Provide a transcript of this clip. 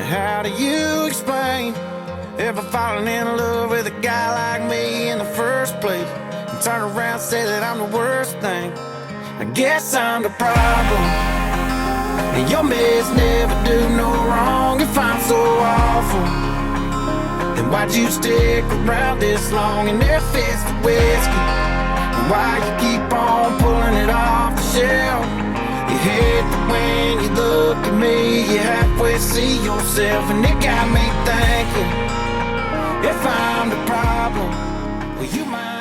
how do you explain ever falling in love with a guy like me in the first place, and turn around and say that I'm the worst thing? I guess I'm the problem, and your meds never do no wrong. If I'm so awful, then why'd you stick around this long? And if it's the whiskey, then why you keep on pulling it off the shelf? You hate that when you look at me, you halfway see yourself, and it got me thinking, if I'm the problem, will you mind?